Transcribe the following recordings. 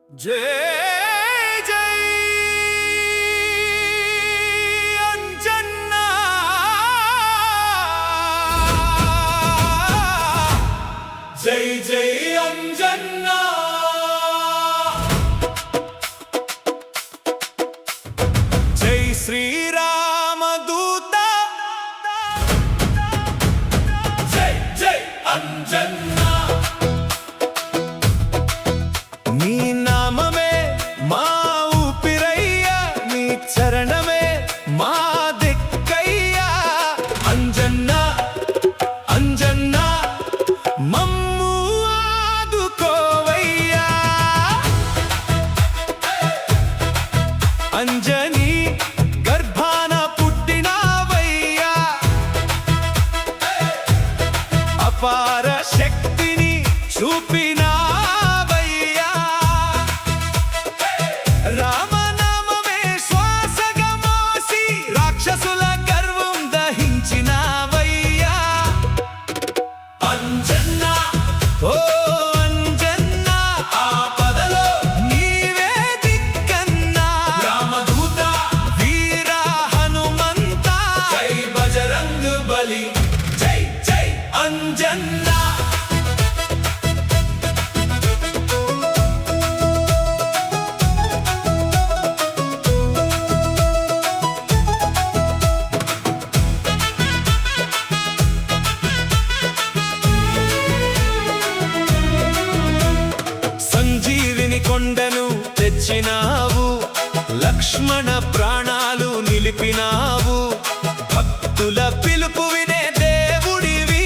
जय जय अंजना जय जय अंजना जय श्री राम दूता जय जय अंजना చరణమే మా దిక్కయ్యా అంజన్నా అంజన్నా మమ్ము ఆదుకోవయ్యా అంజనీ గర్భాన పుట్టినావయ్యా అపార శక్తిని చూపినావయ్యా రామ రాక్షసుల గర్వం దహించినావయ్యా అంజన్నా ఓ అంజన్నా ఆపదలో నీవే దిక్కన్నా రామదూత వీర హనుమంత జై బజరంగ్ బలి జై జై అంజన్నా కొండను తెచ్చినావు లక్ష్మణ ప్రాణాలు నిలిపినావు భక్తుల పిలుపు వినే దేవుడివి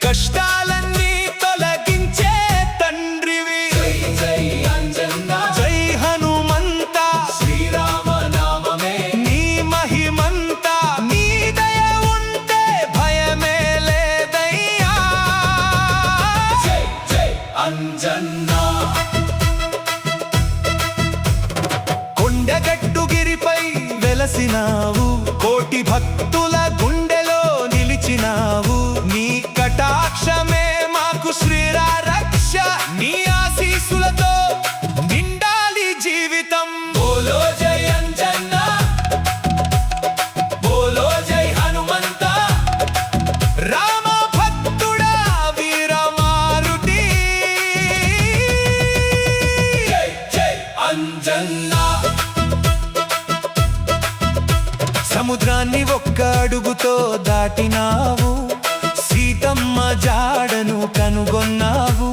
కష్టాలన్నీ తొలగించే తండ్రివి జై జై అంజన్నా జై హనుమంత శ్రీరామ నామమే నీ మహిమంత నీ దయ ఉంటే భయమే లేదయ్యా జై జై అంజన్నా కొండగట్టుగిరిపై వెలసినావు కోటి భక్తుల గుండెలో నిలిచినావు నీ కటాక్షమే మాకు శ్రీరారక్ష నీ ఆశీస్సులతో నిండాలి జీవితం బోలో జై అంజన్నా బోలో జై హనుమంత రామ భక్తుడా వీరమారుతి జై జై అంజన్నా సముద్రాన్ని ఒక్క అడుగుతో దాటినావు సీతమ్మ జాడను కనుగొన్నావు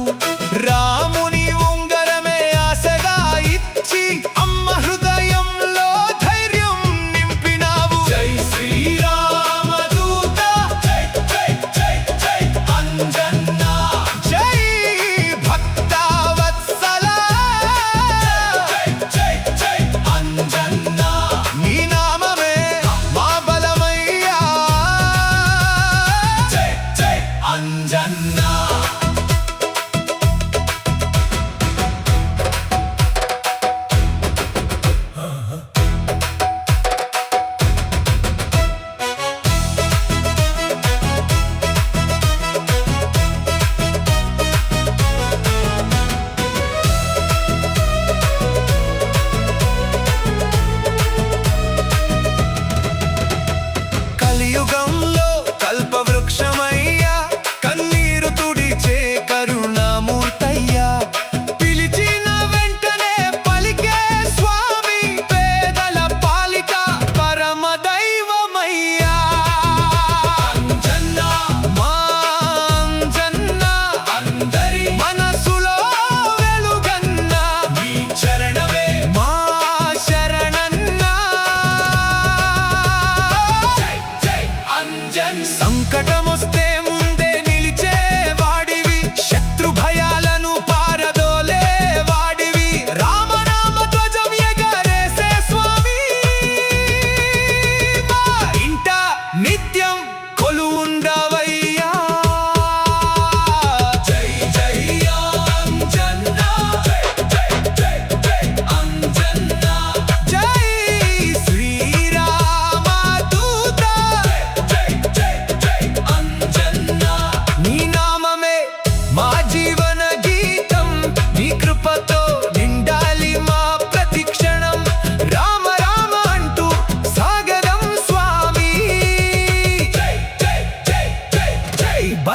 రాముని ఉంగరమే ఆశగా ఇచ్చి అమ్మ హృదయంలో ధైర్యం నింపినావు జై శ్రీరామ దూత జై జై జై జై అంజన్నా జై భక్తవత్సల జై జై జై అంజన్నా నీ అంజన్నా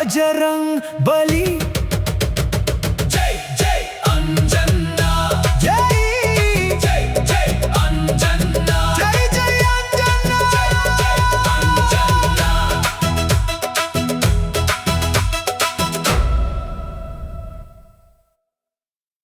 బజరంగ్ బలి